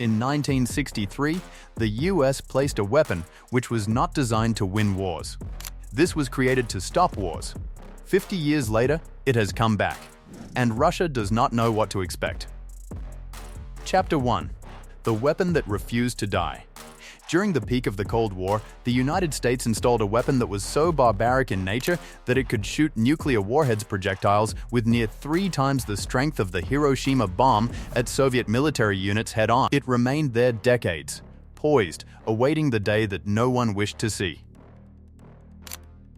In 1963, the US placed a weapon which was not designed to win wars. This was created to stop wars. 50 years later, it has come back, and Russia does not know what to expect. Chapter 1. The weapon that refused to die. During the peak of the Cold War, the United States installed a weapon that was so barbaric in nature that it could shoot nuclear warheads projectiles with near 3 times the strength of the Hiroshima bomb at Soviet military units head-on. It remained there decades, poised, awaiting the day that no one wished to see.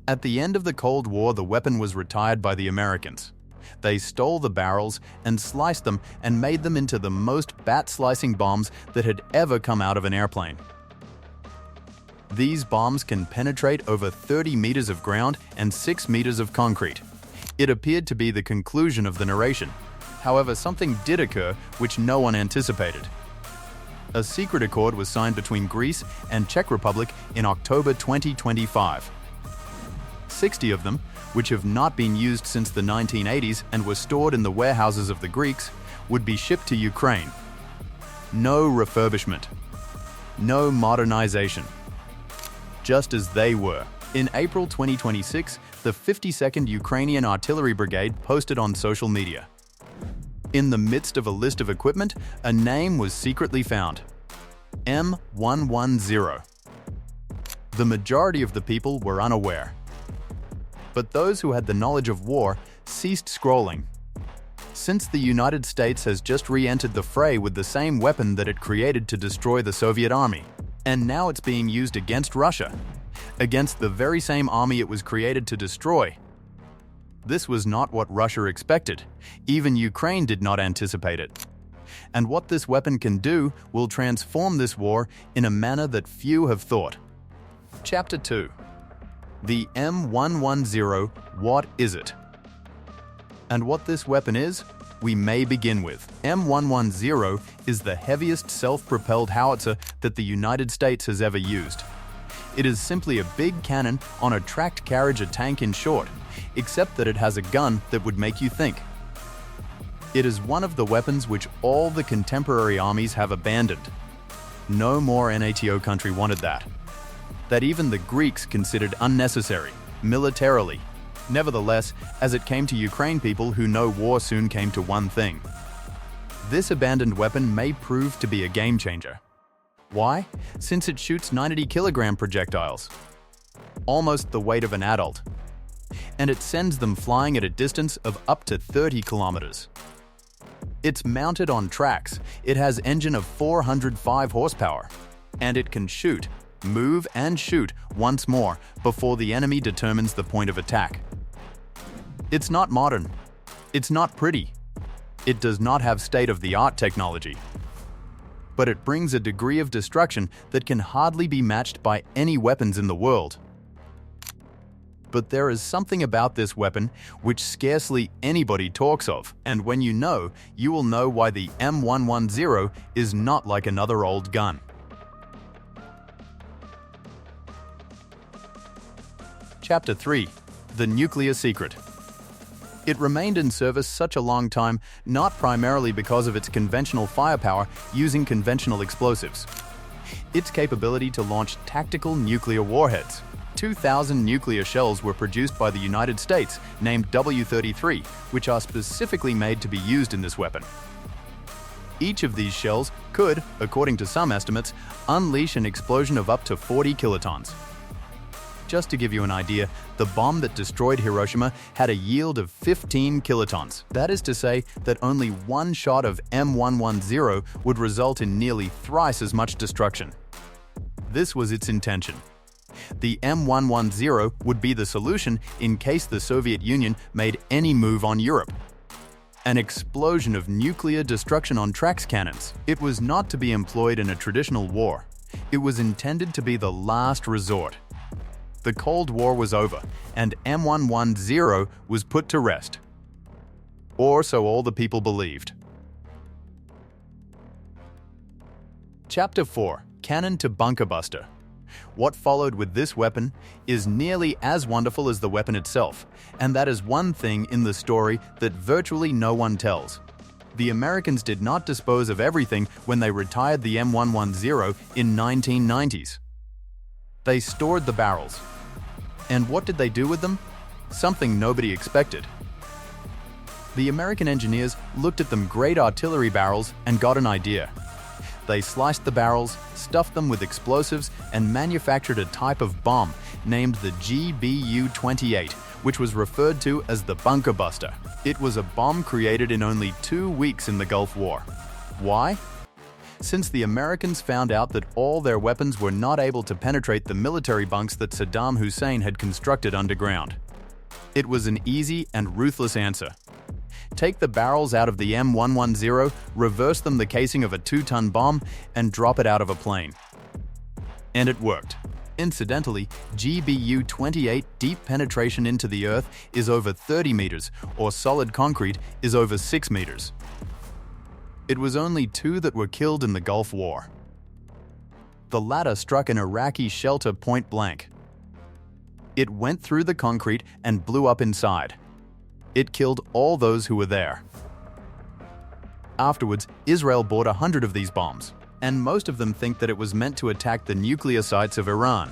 At the end of the Cold War, the weapon was retired by the Americans. They stole the barrels and sliced them and made them into the most bat-slicing bombs that had ever come out of an airplane. These bombs can penetrate over 30 meters of ground and 6 meters of concrete. It appeared to be the conclusion of the narration. However, something did occur which no one anticipated. A secret accord was signed between Greece and Czech Republic in October 2025. 60 of them, which have not been used since the 1980s and were stored in the warehouses of the Greeks, would be shipped to Ukraine. No refurbishment. No modernization. Just as they were. In April 2026, the 52nd Ukrainian Artillery Brigade posted on social media. In the midst of a list of equipment, a name was secretly found. M110. The majority of the people were unaware. But those who had the knowledge of war ceased scrolling. Since the United States has just re-entered the fray with the same weapon that it created to destroy the Soviet army. And now it's being used against Russia, against the very same army it was created to destroy. This was not what Russia expected. Even Ukraine did not anticipate it. And what this weapon can do will transform this war in a manner that few have thought. Chapter 2. The M110, what is it? And what this weapon is, we may begin with. M110 is the heaviest self-propelled howitzer that the United States has ever used. It is simply a big cannon on a tracked carriage, a tank in short, except that it has a gun that would make you think. It is one of the weapons which all the contemporary armies have abandoned. No more NATO country wanted that. That even the Greeks considered unnecessary, militarily. Nevertheless, as it came to Ukraine people who know war soon came to one thing. This abandoned weapon may prove to be a game changer. Why? Since it shoots 90-kilogram projectiles, almost the weight of an adult, and it sends them flying at a distance of up to 30 kilometers. It's mounted on tracks, it has engine of 405 horsepower, and it can shoot, move and shoot once more before the enemy determines the point of attack. It's not modern. It's not pretty. It does not have state-of-the-art technology. But it brings a degree of destruction that can hardly be matched by any weapons in the world. But there is something about this weapon which scarcely anybody talks of, and when you know, you will know why the M110 is not like another old gun. Chapter 3. The Nuclear Secret. It remained in service such a long time, not primarily because of its conventional firepower using conventional explosives. Its capability to launch tactical nuclear warheads. 2,000 nuclear shells were produced by the United States, named W-33, which are specifically made to be used in this weapon. Each of these shells could, according to some estimates, unleash an explosion of up to 40 kilotons. Just to give you an idea, the bomb that destroyed Hiroshima had a yield of 15 kilotons. That is to say that only one shot of M110 would result in nearly thrice as much destruction. This was its intention. The M110 would be the solution in case the Soviet Union made any move on Europe. An explosion of nuclear destruction on tracks cannons. It was not to be employed in a traditional war. It was intended to be the last resort. The Cold War was over, and M110 was put to rest. Or so all the people believed. Chapter 4. Cannon to Bunker Buster. What followed with this weapon is nearly as wonderful as the weapon itself, and that is one thing in the story that virtually no one tells. The Americans did not dispose of everything when they retired the M110 in 1990s. They stored the barrels. And what did they do with them? Something nobody expected. The American engineers looked at them great artillery barrels and got an idea. They sliced the barrels, stuffed them with explosives, and manufactured a type of bomb named the GBU-28, which was referred to as the bunker buster. It was a bomb created in only 2 weeks in the Gulf War. Why? Since the Americans found out that all their weapons were not able to penetrate the military bunks that Saddam Hussein had constructed underground. It was an easy and ruthless answer. Take the barrels out of the M110, reverse them the casing of a 2-ton bomb, and drop it out of a plane. And it worked. Incidentally, GBU-28 deep penetration into the earth is over 30 meters, or solid concrete is over 6 meters. It was only 2 that were killed in the Gulf War. The latter struck an Iraqi shelter point blank. It went through the concrete and blew up inside. It killed all those who were there. Afterwards, Israel bought 100 of these bombs, and most of them think that it was meant to attack the nuclear sites of Iran.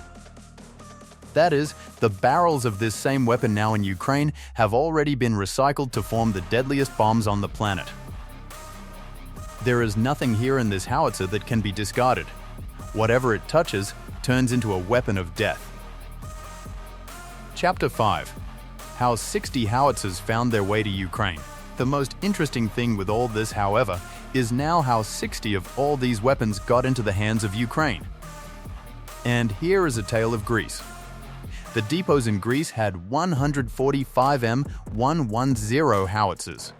That is, the barrels of this same weapon now in Ukraine have already been recycled to form the deadliest bombs on the planet. There is nothing here in this howitzer that can be discarded. Whatever it touches turns into a weapon of death. Chapter 5. How 60 howitzers found their way to Ukraine. The most interesting thing with all this, however, is now how 60 of all these weapons got into the hands of Ukraine. And here is a tale of Greece. The depots in Greece had 145 M110 howitzers.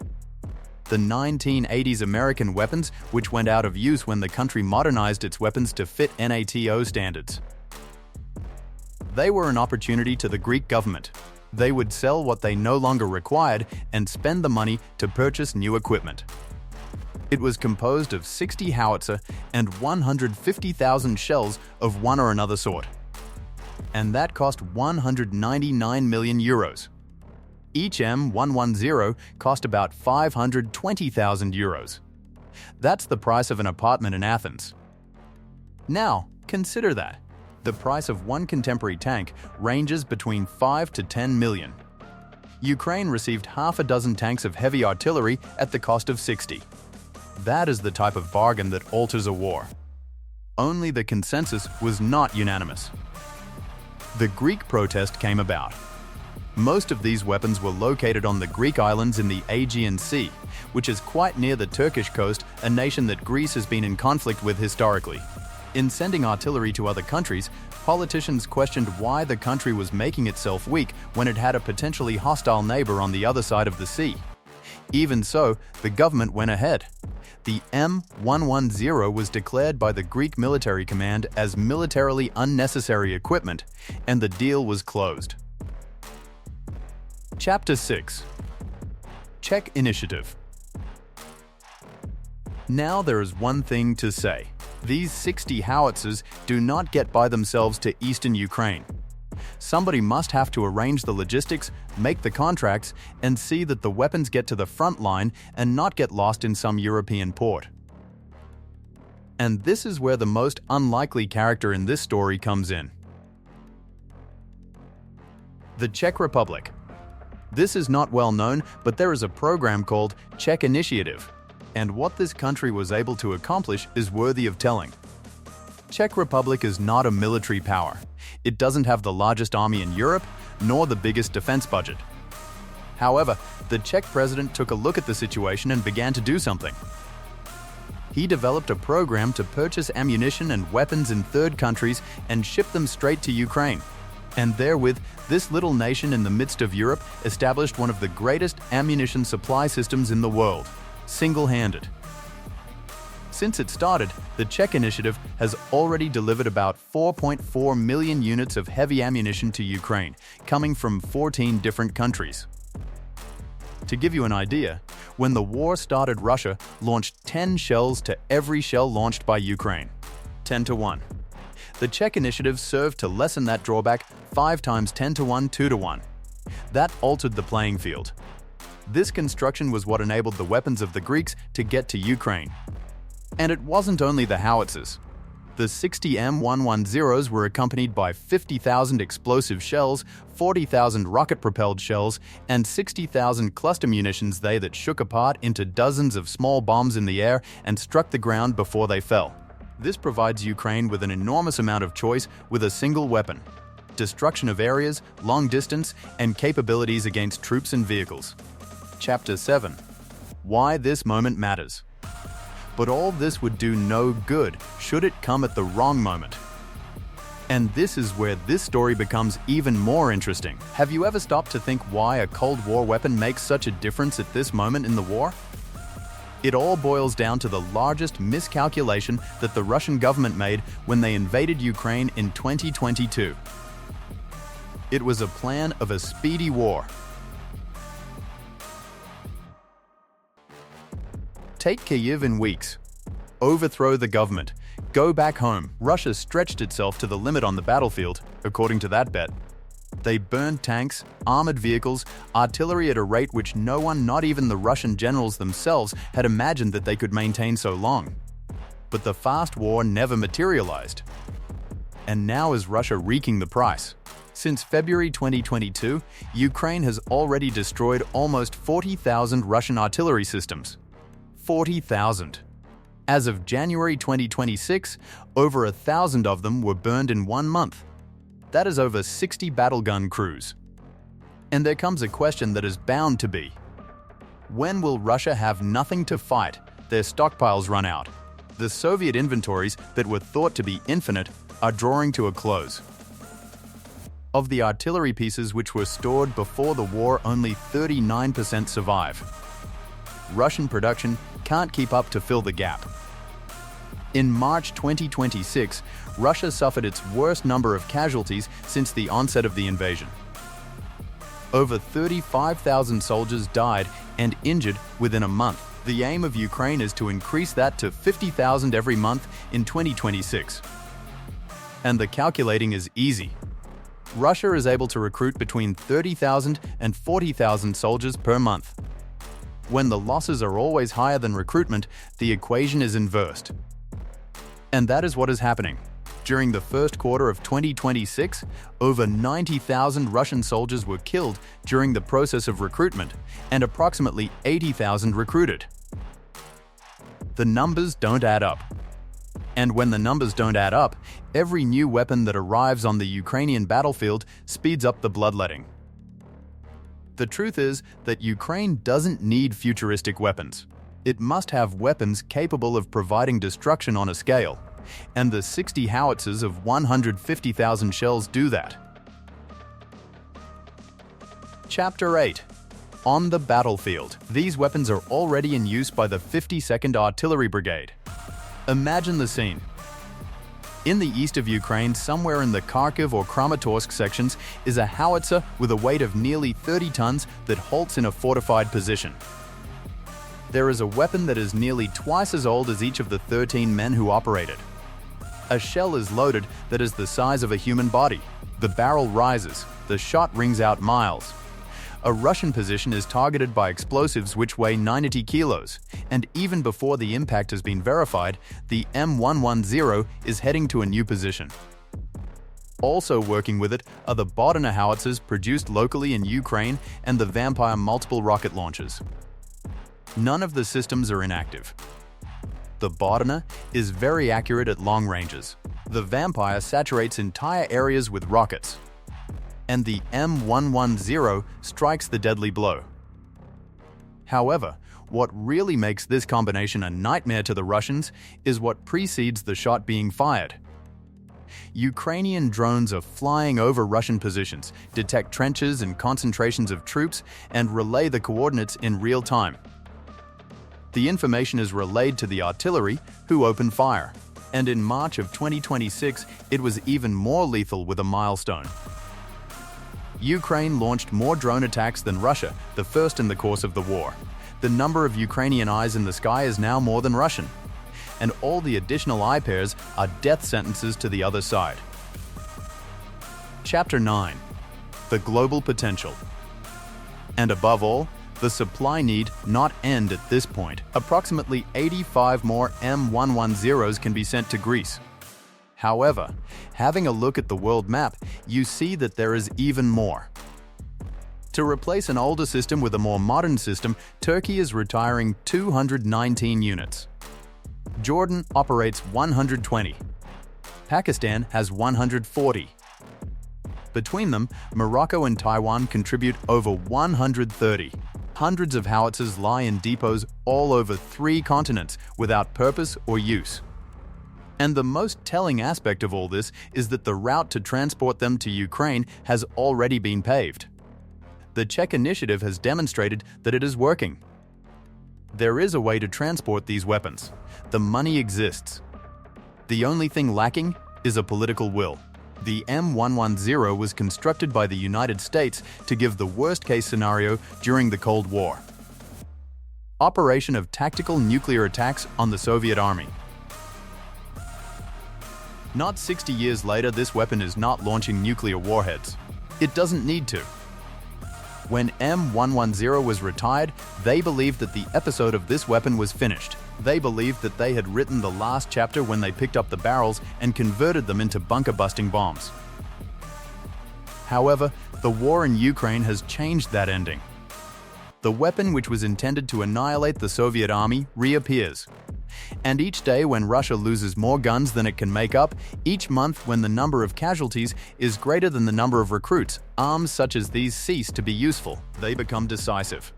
The 1980s American weapons, which went out of use when the country modernized its weapons to fit NATO standards. They were an opportunity to the Greek government. They would sell what they no longer required and spend the money to purchase new equipment. It was composed of 60 howitzer and 150,000 shells of one or another sort. And that cost 199 million euros. Each M110 cost about 520,000 euros. That's the price of an apartment in Athens. Now, consider that. The price of one contemporary tank ranges between 5 to 10 million. Ukraine received half a dozen tanks of heavy artillery at the cost of 60. That is the type of bargain that alters a war. Only the consensus was not unanimous. The Greek protest came about. Most of these weapons were located on the Greek islands in the Aegean Sea, which is quite near the Turkish coast, a nation that Greece has been in conflict with historically. In sending artillery to other countries, politicians questioned why the country was making itself weak when it had a potentially hostile neighbor on the other side of the sea. Even so, the government went ahead. The M110 was declared by the Greek military command as militarily unnecessary equipment, and the deal was closed. Chapter 6. Czech Initiative. Now there is one thing to say. These 60 howitzers do not get by themselves to eastern Ukraine. Somebody must have to arrange the logistics, make the contracts, and see that the weapons get to the front line and not get lost in some European port. And this is where the most unlikely character in this story comes in. The Czech Republic. This is not well known, but there is a program called Czech Initiative. And what this country was able to accomplish is worthy of telling. Czech Republic is not a military power. It doesn't have the largest army in Europe, nor the biggest defense budget. However, the Czech president took a look at the situation and began to do something. He developed a program to purchase ammunition and weapons in third countries and ship them straight to Ukraine. And therewith, this little nation in the midst of Europe established one of the greatest ammunition supply systems in the world. Single-handed. Since it started, the Czech Initiative has already delivered about 4.4 million units of heavy ammunition to Ukraine, coming from 14 different countries. To give you an idea, when the war started, Russia launched 10 shells to every shell launched by Ukraine. 10 to 1. The Czech Initiative served to lessen that drawback 5 times 10 to 1, 2 to 1. That altered the playing field. This construction was what enabled the weapons of the Greeks to get to Ukraine. And it wasn't only the howitzers. The 60 M110s were accompanied by 50,000 explosive shells, 40,000 rocket-propelled shells, and 60,000 cluster munitions that shook apart into dozens of small bombs in the air and struck the ground before they fell. This provides Ukraine with an enormous amount of choice with a single weapon: destruction of areas, long distance, and capabilities against troops and vehicles. Chapter 7. Why this moment matters. But all this would do no good should it come at the wrong moment. And this is where this story becomes even more interesting. Have you ever stopped to think why a Cold War weapon makes such a difference at this moment in the war? It all boils down to the largest miscalculation that the Russian government made when they invaded Ukraine in 2022. It was a plan of a speedy war. Take Kyiv in weeks. Overthrow the government. Go back home. Russia stretched itself to the limit on the battlefield, according to that bet. They burned tanks, armored vehicles, artillery at a rate which no one, not even the Russian generals themselves, had imagined that they could maintain so long. But the fast war never materialized. And now is Russia wreaking the price. Since February 2022, Ukraine has already destroyed almost 40,000 Russian artillery systems. 40,000. As of January 2026, over 1,000 of them were burned in 1 month. That is over 60 battle gun crews. And there comes a question that is bound to be: when will Russia have nothing to fight, their stockpiles run out? The Soviet inventories that were thought to be infinite are drawing to a close. Of the artillery pieces which were stored before the war, only 39% survive. Russian production can't keep up to fill the gap. In March 2026, Russia suffered its worst number of casualties since the onset of the invasion. Over 35,000 soldiers died and injured within a month. The aim of Ukraine is to increase that to 50,000 every month in 2026. And the calculating is easy. Russia is able to recruit between 30,000 and 40,000 soldiers per month. When the losses are always higher than recruitment, the equation is inversed. And that is what is happening. During the first quarter of 2026, over 90,000 Russian soldiers were killed during the process of recruitment, and approximately 80,000 recruited. The numbers don't add up. And when the numbers don't add up, every new weapon that arrives on the Ukrainian battlefield speeds up the bloodletting. The truth is that Ukraine doesn't need futuristic weapons. It must have weapons capable of providing destruction on a scale, and the 60 howitzers of 150,000 shells do that. Chapter 8. On the battlefield. These weapons are already in use by the 52nd Artillery Brigade. Imagine the scene. In the east of Ukraine, somewhere in the Kharkiv or Kramatorsk sections, is a howitzer with a weight of nearly 30 tons that halts in a fortified position. There is a weapon that is nearly twice as old as each of the 13 men who operate it. A shell is loaded that is the size of a human body. The barrel rises. The shot rings out miles. A Russian position is targeted by explosives which weigh 90 kilos, and even before the impact has been verified, the M110 is heading to a new position. Also working with it are the Bodina howitzers produced locally in Ukraine and the Vampire multiple rocket launchers. None of the systems are inactive. The Bodina is very accurate at long ranges. The Vampire saturates entire areas with rockets. And the M110 strikes the deadly blow. However, what really makes this combination a nightmare to the Russians is what precedes the shot being fired. Ukrainian drones are flying over Russian positions, detect trenches and concentrations of troops, and relay the coordinates in real time. The information is relayed to the artillery, who open fire. And in March of 2026, it was even more lethal with a milestone. Ukraine launched more drone attacks than Russia, the first in the course of the war. The number of Ukrainian eyes in the sky is now more than Russian. And all the additional eye pairs are death sentences to the other side. Chapter 9. The global potential. And above all, The supply need not end at this point. Approximately 85 more M110s can be sent to Greece. However, having a look at the world map, you see that there is even more. To replace an older system with a more modern system, Turkey is retiring 219 units. Jordan operates 120. Pakistan has 140. Between them, Morocco and Taiwan contribute over 130. Hundreds of howitzers lie in depots all over 3 continents without purpose or use. And the most telling aspect of all this is that the route to transport them to Ukraine has already been paved. The Czech initiative has demonstrated that it is working. There is a way to transport these weapons. The money exists. The only thing lacking is a political will. The M110 was constructed by the United States to give the worst-case scenario during the Cold War. Operation of tactical nuclear attacks on the Soviet Army. Not 60 years later, this weapon is not launching nuclear warheads. It doesn't need to. When M110 was retired, they believed that the episode of this weapon was finished. They believed that they had written the last chapter when they picked up the barrels and converted them into bunker-busting bombs. However, the war in Ukraine has changed that ending. The weapon which was intended to annihilate the Soviet army reappears. And each day when Russia loses more guns than it can make up, each month when the number of casualties is greater than the number of recruits, arms such as these cease to be useful. They become decisive.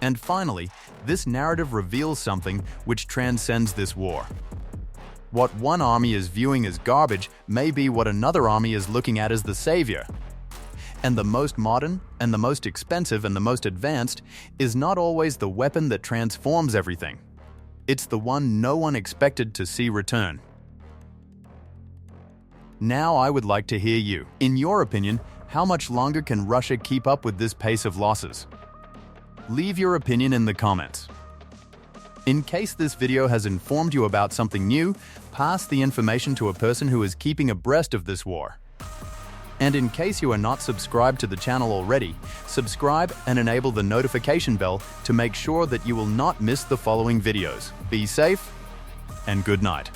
And finally, this narrative reveals something which transcends this war. What one army is viewing as garbage may be what another army is looking at as the savior. And the most modern, and the most expensive, and the most advanced is not always the weapon that transforms everything. It's the one no one expected to see return. Now I would like to hear you. In your opinion, how much longer can Russia keep up with this pace of losses? Leave your opinion in the comments. In case this video has informed you about something new, pass the information to a person who is keeping abreast of this war. And in case you are not subscribed to the channel already, subscribe and enable the notification bell to make sure that you will not miss the following videos. Be safe and good night.